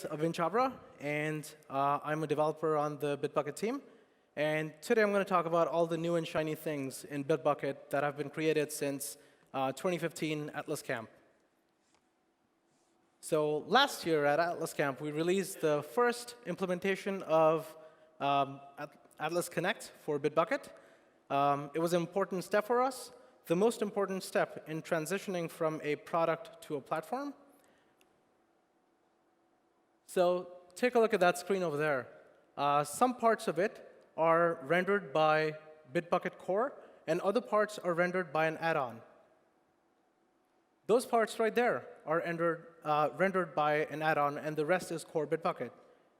Abhin Chhabra, and I'm a developer on the Bitbucket team. And today I'm going to talk about all the new and shiny things in Bitbucket that have been created since 2015 Atlas Camp. So last year at Atlas Camp, we released the first implementation of Atlas Connect for Bitbucket. It was an important step for us, the most important step in transitioning from a product to a platform. So take a look at that screen over there. Some parts of it are rendered by Bitbucket Core, and other parts are rendered by an add-on. Those parts right there are rendered by an add-on, and the rest is core Bitbucket.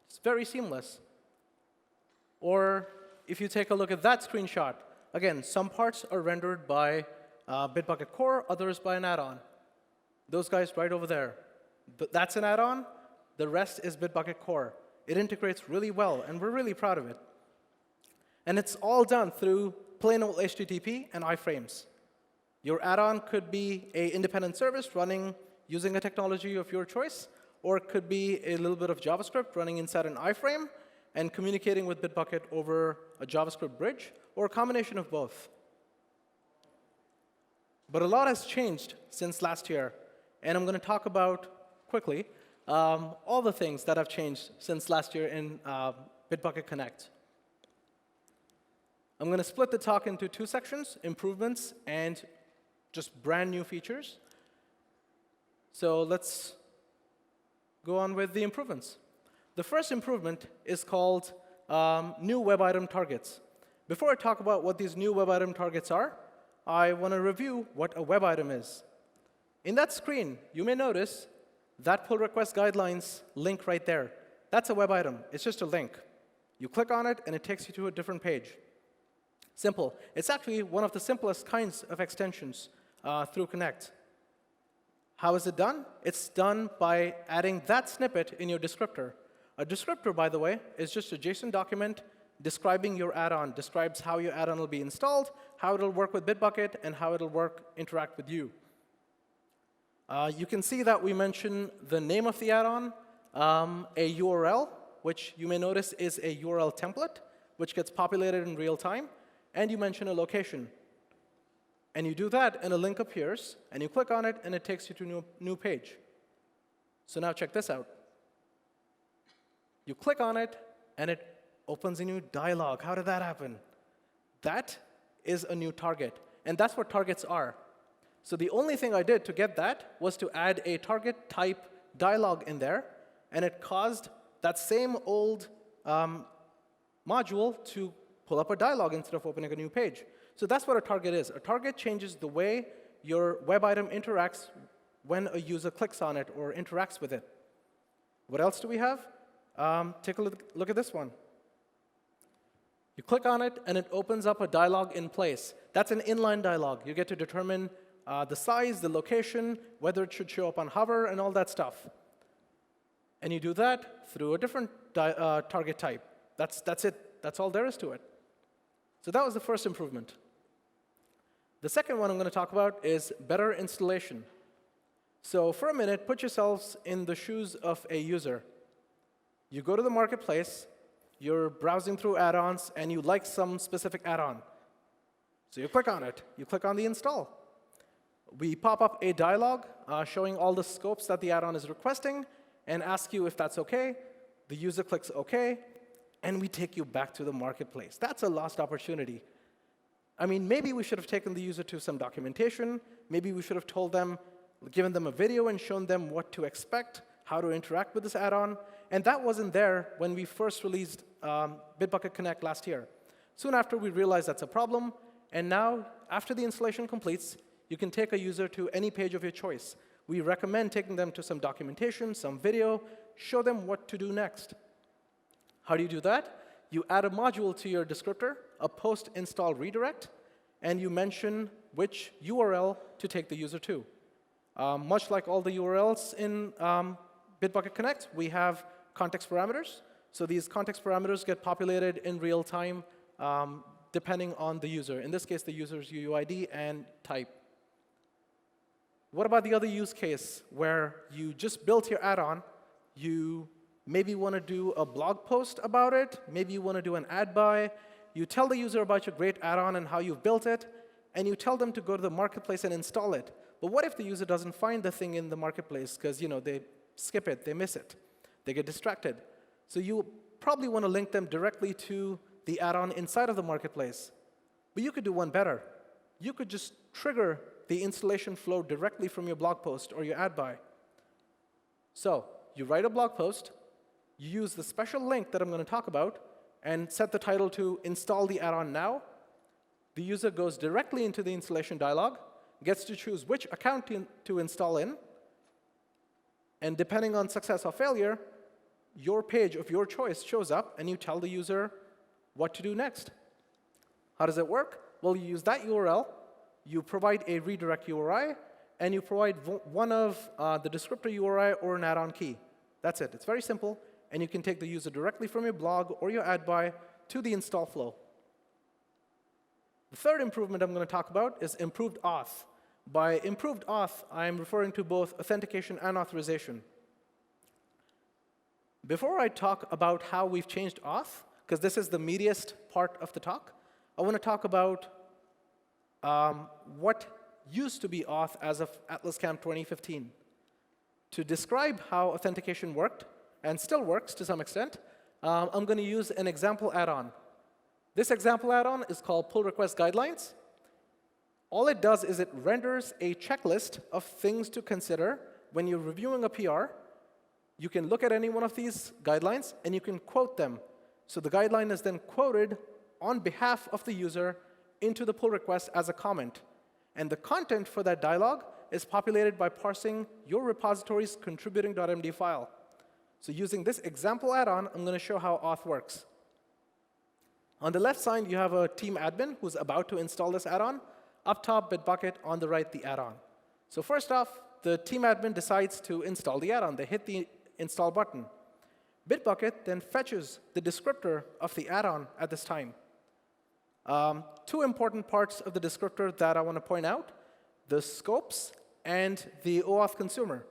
It's very seamless. Or if you take a look at that screenshot, again, some parts are rendered by Bitbucket Core, others by an add-on. Those guys right over there. That's an add-on. The rest is Bitbucket Core. It integrates really well, and we're really proud of it. And it's all done through plain old HTTP and iframes. Your add-on could be an independent service running using a technology of your choice, or it could be a little bit of JavaScript running inside an iframe and communicating with Bitbucket over a JavaScript bridge, or a combination of both. But a lot has changed since last year, and I'm going to talk about, quickly, all the things that have changed since last year in Bitbucket Connect. I'm going to split the talk into two sections, improvements and just brand new features. So let's go on with the improvements. The first improvement is called new web item targets. Before I talk about what these new web item targets are, I want to review what a web item is. In that screen, you may notice that pull request guidelines link right there. That's a web item. It's just a link. You click on it, and it takes you to a different page. Simple. It's actually one of the simplest kinds of extensions through Connect. How is it done? It's done by adding that snippet in your descriptor. A descriptor, by the way, is just a JSON document describing your add-on, describes how your add-on will be installed, how it'll work with Bitbucket, and how it'll interact with you. You can see that we mention the name of the add-on, a URL, which you may notice is a URL template, which gets populated in real time, and you mention a location. And you do that, and a link appears, and you click on it, and it takes you to a new page. So now check this out. You click on it, and it opens a new dialog. How did that happen? That is a new target, and that's what targets are. So the only thing I did to get that was to add a target type dialog in there, and it caused that same old module to pull up a dialog instead of opening a new page. So that's what a target is. A target changes the way your web item interacts when a user clicks on it or interacts with it. What else do we have? Take a look at this one. You click on it, and it opens up a dialog in place. That's an inline dialog. You get to determine the size, the location, whether it should show up on hover, and all that stuff. And you do that through a different target type. That's it. That's all there is to it. So that was the first improvement. The second one I'm going to talk about is better installation. So for a minute, put yourselves in the shoes of a user. You go to the marketplace, you're browsing through add-ons, and you like some specific add-on. So you click on it. You click on the install. We pop up a dialog showing all the scopes that the add-on is requesting and ask you if that's OK. The user clicks OK, and we take you back to the marketplace. That's a lost opportunity. I mean, maybe we should have taken the user to some documentation. Maybe we should have told them, given them a video and shown them what to expect, how to interact with this add-on. And that wasn't there when we first released Bitbucket Connect last year. Soon after, we realized that's a problem. And now, after the installation completes, you can take a user to any page of your choice. We recommend taking them to some documentation, some video, show them what to do next. How do you do that? You add a module to your descriptor, a post-install redirect, and you mention which URL to take the user to. Much like all the URLs in Bitbucket Connect, we have context parameters. So these context parameters get populated in real time depending on the user. In this case, the user's UUID and type. What about the other use case where you just built your add-on, you Maybe you want to do a blog post about it. Maybe you want to do an ad buy. You tell the user about your great add-on and how you've built it, and you tell them to go to the marketplace and install it. But what if the user doesn't find the thing in the marketplace because they skip it, they miss it, they get distracted? So you probably want to link them directly to the add-on inside of the marketplace. But you could do one better. You could just trigger the installation flow directly from your blog post or your ad buy. So you write a blog post, you use the special link that I'm going to talk about, and set the title to install the add-on now. The user goes directly into the installation dialog, gets to choose which account to install in, and depending on success or failure, your page of your choice shows up, and you tell the user what to do next. How does it work? Well, you use that URL, you provide a redirect URI, and you provide one of the descriptor URI or an add-on key. That's it. It's very simple, and you can take the user directly from your blog or your ad buy to the install flow. The third improvement I'm going to talk about is improved auth. By improved auth, I'm referring to both authentication and authorization. Before I talk about how we've changed auth, because this is the meatiest part of the talk, I want to talk about what used to be auth as of Atlas Camp 2015. To describe how authentication worked, and still works to some extent, I'm going to use an example add-on. This example add-on is called Pull Request Guidelines. All it does is it renders a checklist of things to consider when you're reviewing a PR. You can look at any one of these guidelines, and you can quote them. So the guideline is then quoted on behalf of the user into the pull request as a comment. And the content for that dialog is populated by parsing your repository's contributing.md file. So using this example add-on, I'm going to show how auth works. On the left side, you have a team admin who's about to install this add-on. Up top, Bitbucket. On the right, the add-on. So first off, the team admin decides to install the add-on. They hit the install button. Bitbucket then fetches the descriptor of the add-on at this time. Two important parts of the descriptor that I want to point out: the scopes and the OAuth consumer.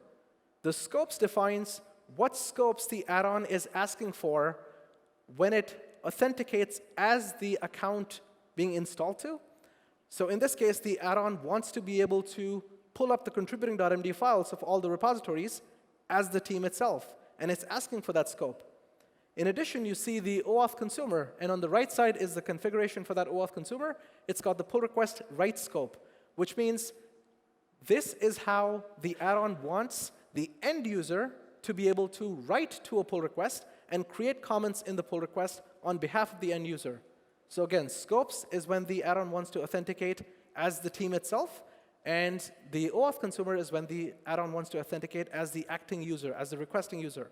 The scopes defines what scopes the add-on is asking for when it authenticates as the account being installed to. So in this case, the add-on wants to be able to pull up the contributing.md files of all the repositories as the team itself, and it's asking for that scope. In addition, you see the OAuth consumer, and on the right side is the configuration for that OAuth consumer. It's got the pull request write scope, which means this is how the add-on wants the end user to be able to write to a pull request and create comments in the pull request on behalf of the end user. So again, scopes is when the add-on wants to authenticate as the team itself, and the OAuth consumer is when the add-on wants to authenticate as the acting user, as the requesting user.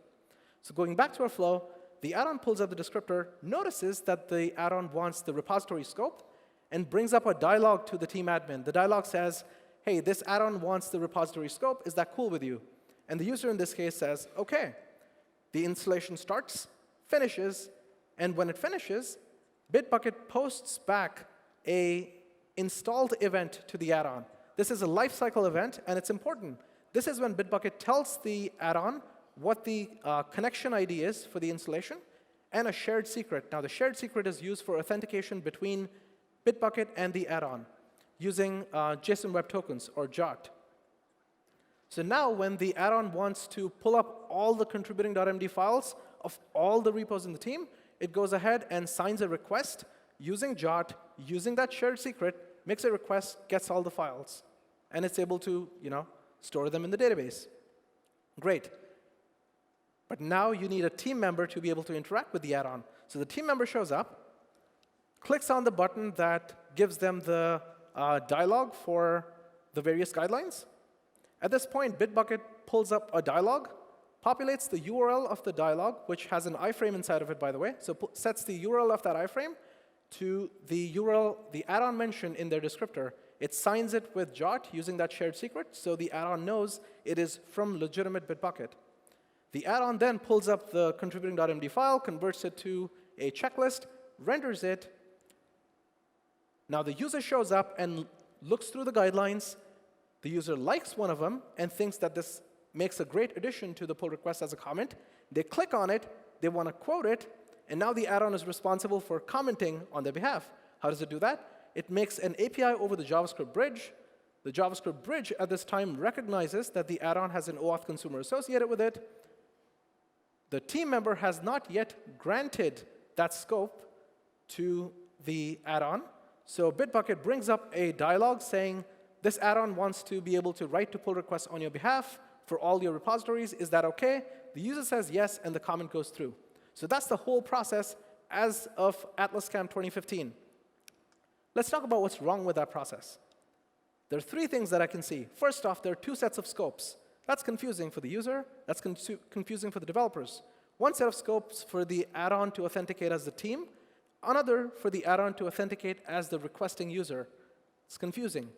So going back to our flow, the add-on pulls up the descriptor, notices that the add-on wants the repository scope, and brings up a dialog to the team admin. The dialog says, hey, this add-on wants the repository scope. Is that cool with you? And the user in this case says, OK. The installation starts, finishes, and when it finishes, Bitbucket posts back an installed event to the add-on. This is a lifecycle event, and it's important. This is when Bitbucket tells the add-on what the connection ID is for the installation and a shared secret. Now, the shared secret is used for authentication between Bitbucket and the add-on using JSON Web Tokens, or JWT. So now when the add-on wants to pull up all the contributing.md files of all the repos in the team, it goes ahead and signs a request using JWT, using that shared secret, makes a request, gets all the files. And it's able to store them in the database. Great. But now you need a team member to be able to interact with the add-on. So the team member shows up, clicks on the button that gives them the dialog for the various guidelines. At this point, Bitbucket pulls up a dialog, populates the URL of the dialog, which has an iframe inside of it, by the way. So sets the URL of that iframe to the URL the add-on mentioned in their descriptor. It signs it with JWT using that shared secret, so the add-on knows it is from legitimate Bitbucket. The add-on then pulls up the contributing.md file, converts it to a checklist, renders it. Now the user shows up and looks through the guidelines. The user likes one of them and thinks that this makes a great addition to the pull request as a comment, They click on it, they want to quote it, and now the add-on is responsible for commenting on their behalf. How does it do that? It makes an API over the JavaScript bridge. The JavaScript bridge at this time recognizes that the add-on has an OAuth consumer associated with it. The team member has not yet granted that scope to the add-on. So Bitbucket brings up a dialog saying, this add-on wants to be able to write to pull requests on your behalf for all your repositories. Is that OK? The user says yes, and the comment goes through. So that's the whole process as of Atlassian 2015. Let's talk about what's wrong with that process. There are three things that I can see. First off, there are two sets of scopes. That's confusing for the user. That's confusing for the developers. One set of scopes for the add-on to authenticate as the team. Another for the add-on to authenticate as the requesting user. It's confusing.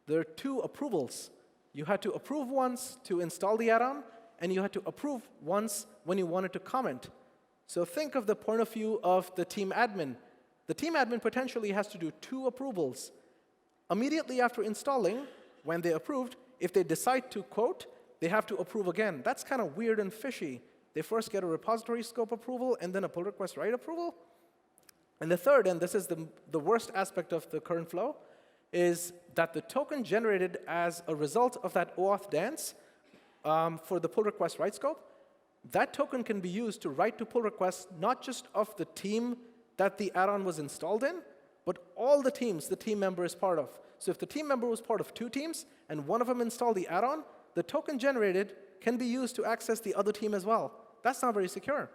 There are two approvals. You had to approve once to install the add-on, and you had to approve once when you wanted to comment. So think of the point of view of the team admin. The team admin potentially has to do two approvals. Immediately after installing, when they approved, if they decide to quote, they have to approve again. That's kind of weird and fishy. They first get a repository scope approval and then a pull request write approval. And the third, and this is the worst aspect of the current flow, is that the token generated as a result of that OAuth dance for the pull request write scope, that token can be used to write to pull requests not just of the team that the add-on was installed in, but all the teams the team member is part of. So if the team member was part of two teams and one of them installed the add-on, the token generated can be used to access the other team as well. That's not very secure.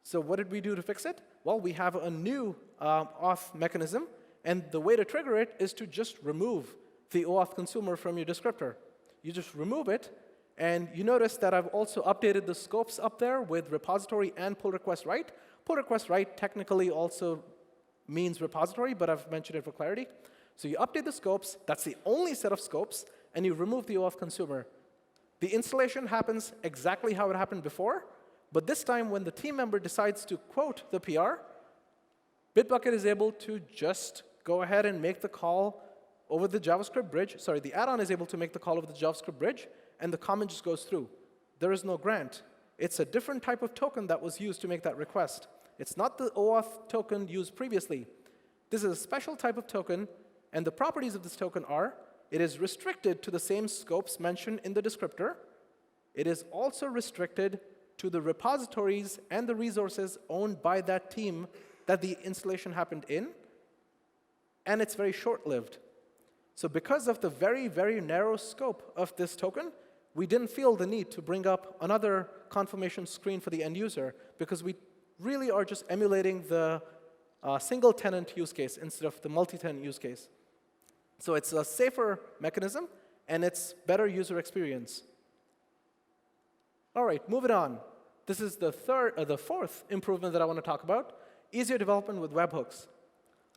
So what did we do to fix it? Well, we have a new auth mechanism, and the way to trigger it is to just remove the OAuth consumer from your descriptor. You just remove it, and you notice that I've also updated the scopes up there with repository and pull request write. Pull request write technically also means repository, but I've mentioned it for clarity. So you update the scopes. That's the only set of scopes, and you remove the OAuth consumer. The installation happens exactly how it happened before, but this time when the team member decides to quote the PR, Bitbucket is able to just go ahead and make the call over the JavaScript bridge. Sorry, the add-on is able to make the call over the JavaScript bridge, and the comment just goes through. There is no grant. It's a different type of token that was used to make that request. It's not the OAuth token used previously. This is a special type of token, and the properties of this token are, it is restricted to the same scopes mentioned in the descriptor. It is also restricted to the repositories and the resources owned by that team that the installation happened in, and it's very short-lived. So because of the very, very narrow scope of this token, we didn't feel the need to bring up another confirmation screen for the end user, because we really are just emulating the single-tenant use case instead of the multi-tenant use case. So it's a safer mechanism, and it's better user experience. All right, moving on. This is the fourth improvement that I want to talk about, easier development with webhooks.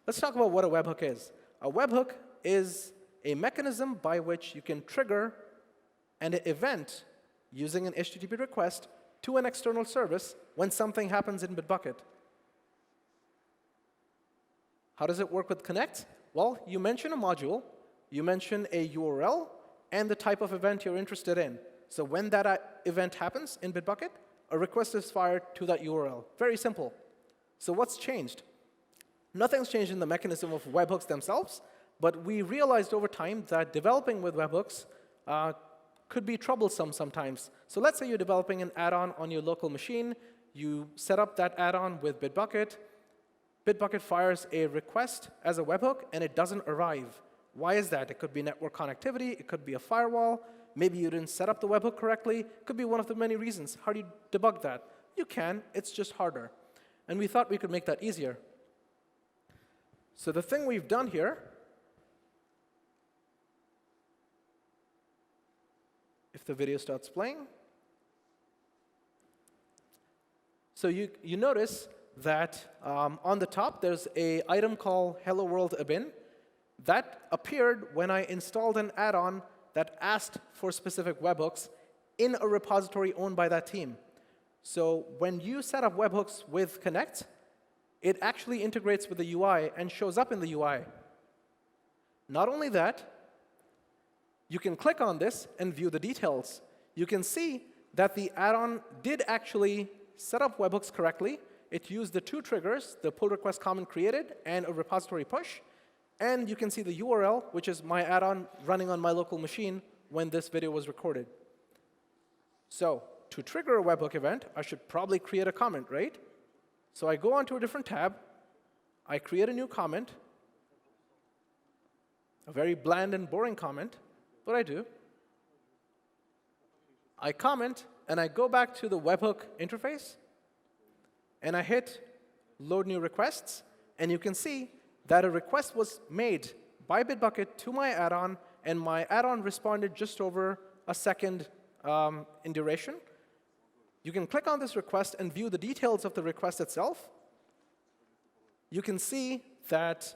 Let's talk about what a webhook is. A webhook is a mechanism by which you can trigger an event using an HTTP request to an external service when something happens in Bitbucket. How does it work with Connect? Well, you mention a module, you mention a URL, and the type of event you're interested in. So when that event happens in Bitbucket, a request is fired to that URL. Very simple. So what's changed? Nothing's changed in the mechanism of webhooks themselves, but we realized over time that developing with webhooks could be troublesome sometimes. So let's say you're developing an add-on on your local machine. You set up that add-on with Bitbucket. Bitbucket fires a request as a webhook, and it doesn't arrive. Why is that? It could be network connectivity. It could be a firewall. Maybe you didn't set up the webhook correctly. It could be one of the many reasons. How do you debug that? You can. It's just harder. And we thought we could make that easier. So the thing we've done here, if the video starts playing, so you notice that on the top there's an item called Hello World Abhin. That appeared when I installed an add-on that asked for specific webhooks in a repository owned by that team. So when you set up webhooks with Connect, it actually integrates with the UI and shows up in the UI. Not only that, you can click on this and view the details. You can see that the add-on did actually set up webhooks correctly. It used the two triggers, the pull request comment created and a repository push. And you can see the URL, which is my add-on running on my local machine when this video was recorded. So to trigger a webhook event, I should probably create a comment, right? So I go onto a different tab. I create a new comment, a very bland and boring comment, but I do. I comment, and I go back to the webhook interface, and I hit Load New Requests, and you can see that a request was made by Bitbucket to my add-on, and my add-on responded just over a second in duration. You can click on this request and view the details of the request itself. You can see that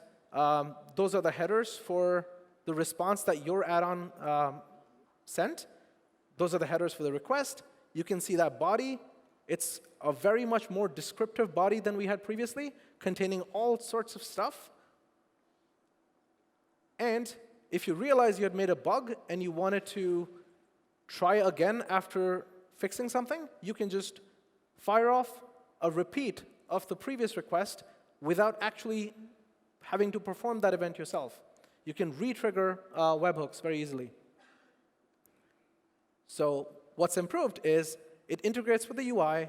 those are the headers for the response that your add-on sent. Those are the headers for the request. You can see that body. It's a very much more descriptive body than we had previously, containing all sorts of stuff. And if you realize you had made a bug and you wanted to try again after fixing something, you can just fire off a repeat of the previous request without actually having to perform that event yourself. You can re-trigger webhooks very easily. So what's improved is it integrates with the UI.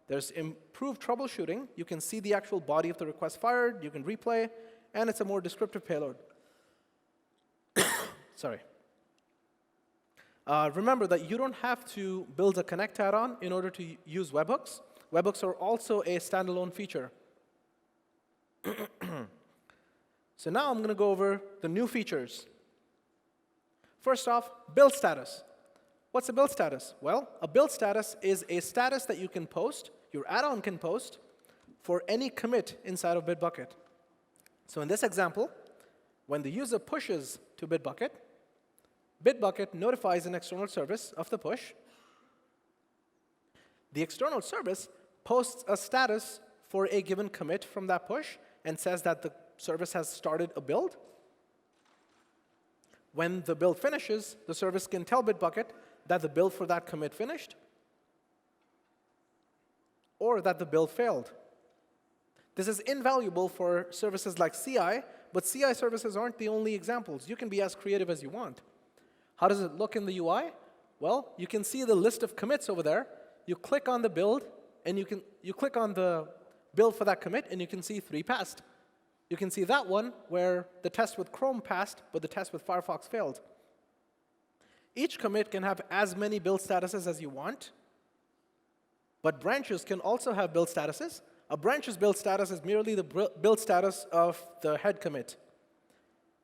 There's improved troubleshooting. You can see the actual body of the request fired. You can replay. And it's a more descriptive payload. Sorry. Remember that you don't have to build a connect add-on in order to use webhooks. Webhooks are also a standalone feature. So now I'm going to go over the new features. First off, build status. What's a build status? Well, a build status is a status that you can post, your add-on can post, for any commit inside of Bitbucket. So in this example, when the user pushes to Bitbucket, Bitbucket notifies an external service of the push. The external service posts a status for a given commit from that push and says that the service has started a build. When the build finishes, the service can tell Bitbucket that the build for that commit finished or that the build failed. This is invaluable for services like CI, but CI services aren't the only examples. You can be as creative as you want. How does it look in the UI? Well, you can see the list of commits over there. You click on the build, and you click on the build for that commit, and you can see 3 passed. You can see that one where the test with Chrome passed, but the test with Firefox failed. Each commit can have as many build statuses as you want, but branches can also have build statuses. A branch's build status is merely the build status of the head commit.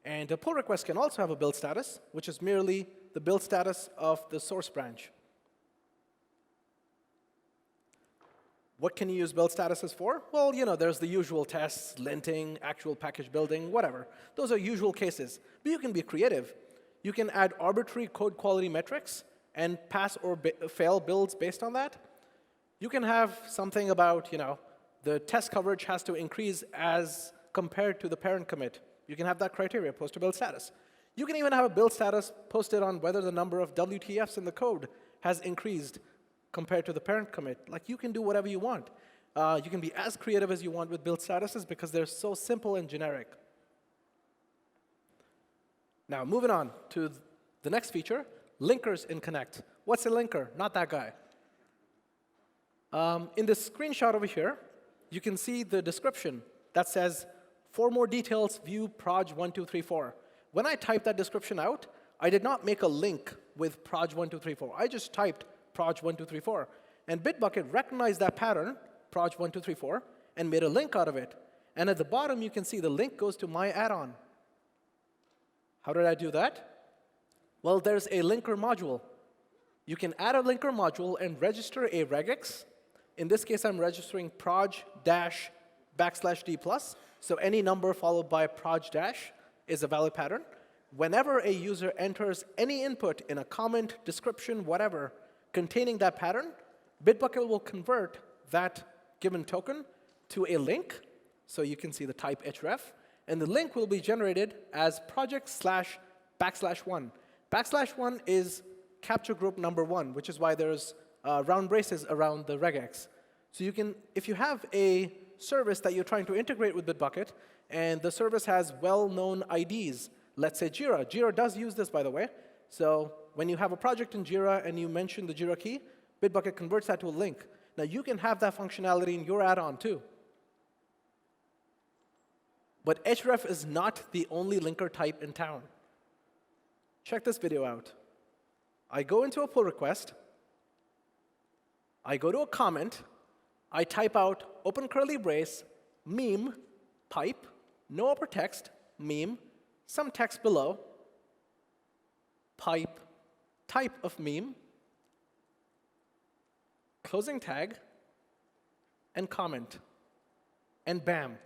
And a pull request can also have a build status, which is merely the build status of the source branch. What can you use build statuses for? Well, you know, there's the usual tests, linting, actual package building, whatever. Those are usual cases. But you can be creative. You can add arbitrary code quality metrics and pass or fail builds based on that. You can have something about, you know, the test coverage has to increase as compared to the parent commit. You can have that criteria, post to build status. You can even have a build status posted on whether the number of WTFs in the code has increased compared to the parent commit. Like, you can do whatever you want. You can be as creative as you want with build statuses because they're so simple and generic. Now, moving on to the next feature, linkers in Connect. What's a linker? Not that guy. In this screenshot over here, you can see the description that says, for more details, view proj1234. When I typed that description out, I did not make a link with proj1234. I just typed proj1234. And Bitbucket recognized that pattern, proj1234, and made a link out of it. And at the bottom, you can see the link goes to my add-on. How did I do that? Well, there's a linker module. You can add a linker module and register a regex. In this case, I'm registering proj-d+. So any number followed by proj- is a valid pattern. Whenever a user enters any input in a comment, description, whatever, containing that pattern, Bitbucket will convert that given token to a link. So you can see the type href. And the link will be generated as project/1. \1 is capture group number 1, which is why there's round braces around the regex. So you can, if you have a service that you're trying to integrate with Bitbucket, and the service has well-known IDs, let's say Jira. Jira does use this, by the way. So when you have a project in Jira and you mention the Jira key, Bitbucket converts that to a link. Now, you can have that functionality in your add-on, too. But href is not the only linker type in town. Check this video out. I go into a pull request. I go to a comment. I type out open curly brace, meme, pipe, no upper text, meme, some text below, pipe, type of meme, closing tag, and comment. And bam.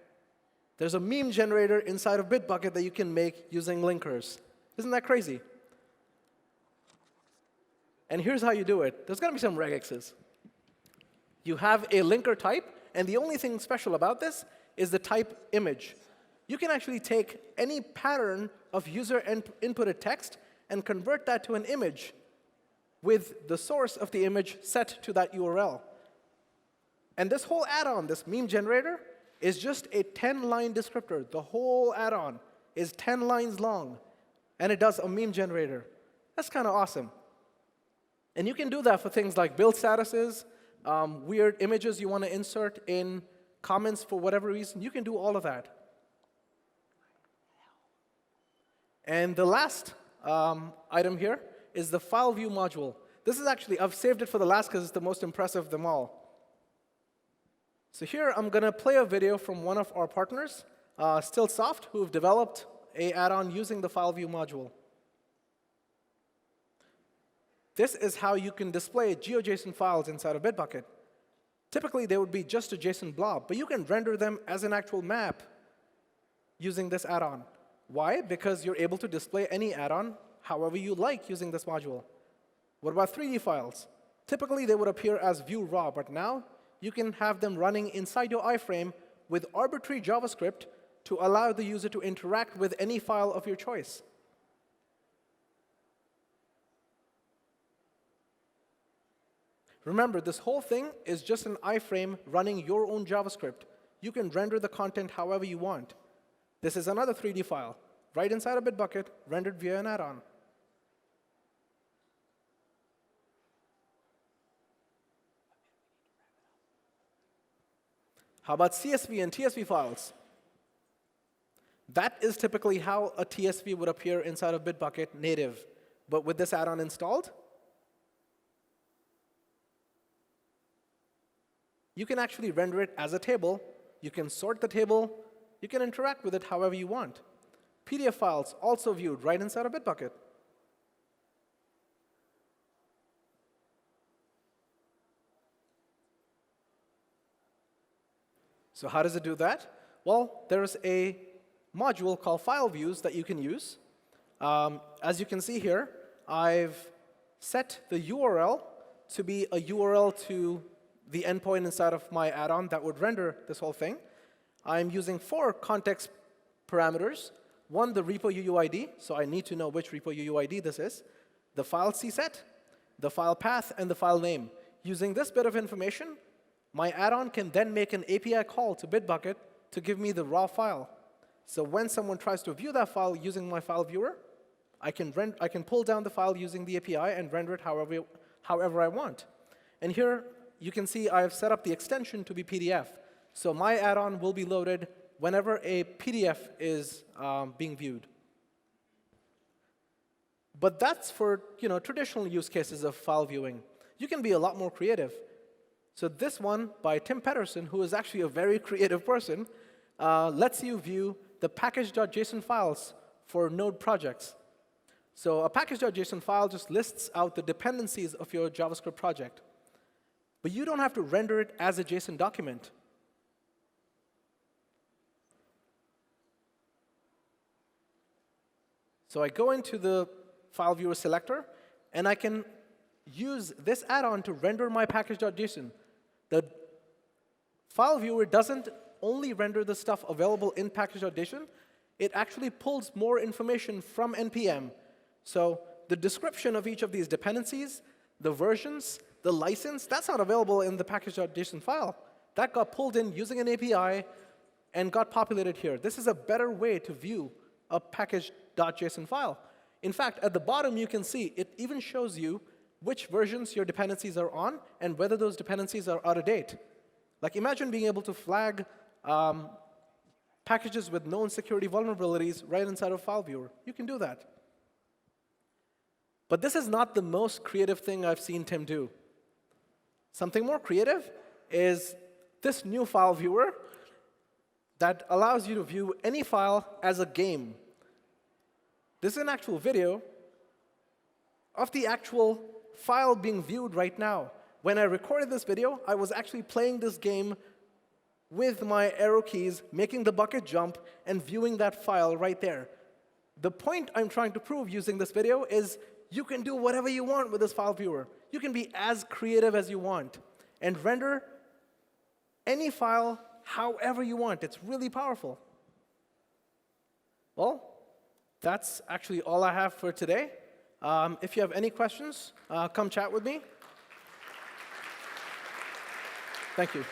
There's a meme generator inside of Bitbucket that you can make using linkers. Isn't that crazy? And here's how you do it. There's going to be some regexes. You have a linker type, and the only thing special about this is the type image. You can actually take any pattern of user inputted text and convert that to an image with the source of the image set to that URL. And this whole add-on, this meme generator, is just a 10-line descriptor. The whole add-on is 10 lines long, and it does a meme generator. That's kind of awesome. And you can do that for things like build statuses, weird images you want to insert in comments for whatever reason. You can do all of that. And the last item here is the Fileview module. This is actually, I've saved it for the last because it's the most impressive of them all. So here, I'm going to play a video from one of our partners, Stillsoft, who've developed an add-on using the Fileview module. This is how you can display GeoJSON files inside of Bitbucket. Typically, they would be just a JSON blob, but you can render them as an actual map using this add-on. Why? Because you're able to display any add-on however you like using this module. What about 3D files? Typically, they would appear as view raw, but now you can have them running inside your iframe with arbitrary JavaScript to allow the user to interact with any file of your choice. Remember, this whole thing is just an iframe running your own JavaScript. You can render the content however you want. This is another 3D file, right inside a Bitbucket, rendered via an add-on. How about CSV and TSV files? That is typically how a TSV would appear inside of Bitbucket native. But with this add-on installed, you can actually render it as a table. You can sort the table. You can interact with it however you want. PDF files also viewed right inside of Bitbucket. So how does it do that? Well, there's a module called Fileviews that you can use. As you can see here, I've set the URL to be a URL to the endpoint inside of my add-on that would render this whole thing. I'm using 4 context parameters. One, the repo UUID, so I need to know which repo UUID this is. The file CSET, the file path, and the file name. Using this bit of information, my add-on can then make an API call to Bitbucket to give me the raw file. So when someone tries to view that file using my file viewer, I can pull down the file using the API and render it however I want. And here, you can see I've set up the extension to be PDF. So my add-on will be loaded whenever a PDF is being viewed. But that's for traditional use cases of file viewing. You can be a lot more creative. So this one by Tim Pedersen, who is actually a very creative person, lets you view the package.json files for node projects. So a package.json file just lists out the dependencies of your JavaScript project. But you don't have to render it as a JSON document. So I go into the file viewer selector, and I can use this add-on to render my package.json. The file viewer doesn't only render the stuff available in package.json, it actually pulls more information from NPM. So the description of each of these dependencies, the versions, the license, that's not available in the package.json file. That got pulled in using an API and got populated here. This is a better way to view a package.json file. In fact, at the bottom, you can see it even shows you which versions your dependencies are on and whether those dependencies are out of date. Like, imagine being able to flag packages with known security vulnerabilities right inside of Fileviewer. You can do that. But this is not the most creative thing I've seen Tim do. Something more creative is this new file viewer that allows you to view any file as a game. This is an actual video of the actual file being viewed right now. When I recorded this video, I was actually playing this game with my arrow keys, making the bucket jump, and viewing that file right there. The point I'm trying to prove using this video is you can do whatever you want with this file viewer. You can be as creative as you want and render any file however you want. It's really powerful. Well, that's actually all I have for today. If you have any questions, come chat with me. Thank you.